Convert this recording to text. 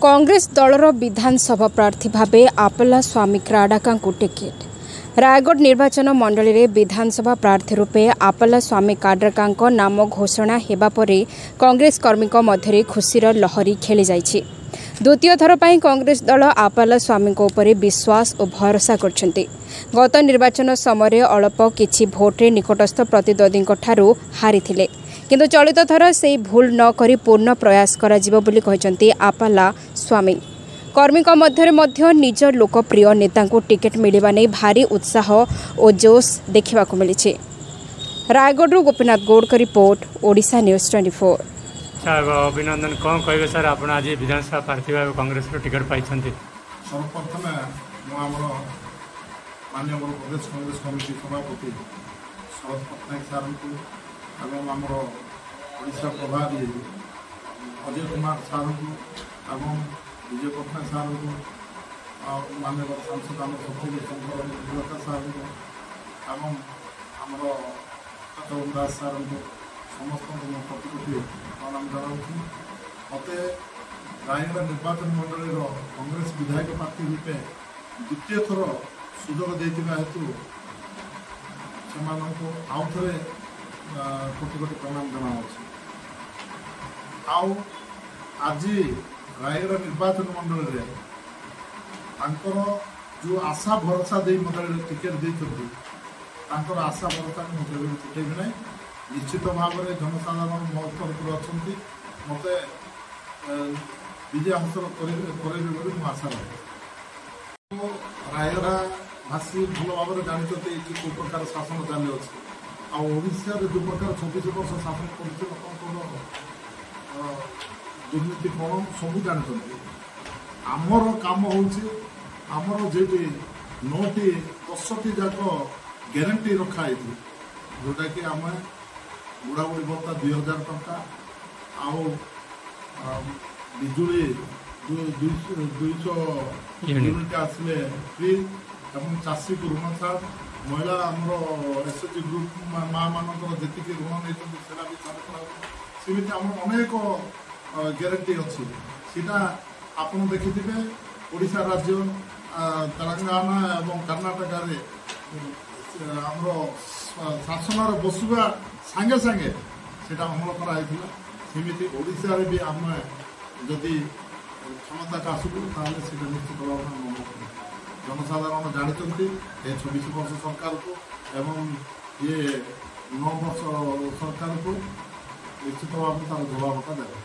कांग्रेस दलर विधानसभा प्रार्थी भावे आपला स्वामी क्राडाका टिकेट रायगढ़ निर्वाचन मंडली रे विधानसभा प्रार्थी रूपे आपला स्वामी काड्राका नाम घोषणा हेबा परे कांग्रेस कर्मी मध्य खुशीर लहरी खेली जाइछि। द्वितीय थर पर कांग्रेस दल आपला स्वामी उपरे विश्वास और भरोसा करछन्ति। गत निर्वाचन समय अल्प किछि भोट्रे निकटस्थ प्रतिद्वंदी हारी थिले, किंतु चलित थर से भूल न करी पूर्ण प्रयास करा जिवो बोली कहछन्ति आपला स्वामी। कर्मी मध्य निज लोकप्रिय नेता को टिकेट मिलवा नहीं भारी उत्साह और जोश देखा मिली। रायगढ़ गोपीनाथ गौड़ का रिपोर्ट, ओडिशा न्यूज 24। अभिनंदन कौन कहे सर आप आज विधानसभा प्रार्थी भाव कांग्रेस टिकेट पाई? सर्वप्रथम माननीय प्रदेश कांग्रेस कमिटी सभापति शरद पट्टनायक सार को आमर ओडिशा प्रभारी अजय कुमार सार को विजय पट्टनायक सार को माननीय सांसद आम सचिव शंकर विलता सार को आमर चरण दास सार को समस्त कोटि कोटि प्रणाम जनाऊँ। मत रायगढ़ निर्वाचन मंडल कांग्रेस विधायक प्रार्थी रूपे द्वितीय थर सुजोग देता हेतु से आउ थे कोटि कोटि प्रणाम जनाऊँ। आज रायगढ़ निर्वाचन मंडल जो आशा भरोसा दे मत टिकेट देते आशा भरोसा मुझे छुटेबी ना। निश्चित भाव में जनसाधारण मो तरफ अच्छा मत विजय हासिल कर आशा रखे। रायगढ़ भाषी भल भाव में जानते कि कौ प्रकार शासन चली आशा जो प्रकार 26 वर्ष शासन कर दुर्नीति कौन सब जानते। आमर काम होमर जे 9टी 10टी जाक ग्यारंटी रखाई जोटा कि आम बुढ़ा बुढ़ी भत्ता 2000 टंका बिजुली 200 यूनिट आसले फ्री एवं चाषी को ऋण छाड़ महिला आमर एसएचजी ग्रुप माँ मान जी ऋण नहीं भी छाड़ आम अनेक ग्यारंटी अच्छी सीटा आप देखिथे। ओडिशा राज्य तेलंगाना एवं कर्नाटक आमर शासन बसवा सांगे सांगे से अमल कराई ओडिशा भी आम जदि क्षमता का आसू ताले निश्चित भाव में जनसाधारण जानते 26 वर्ष सरकार को एवं ये 9 वर्ष सरकार को निश्चित भाव में तार जवाबटा देवे।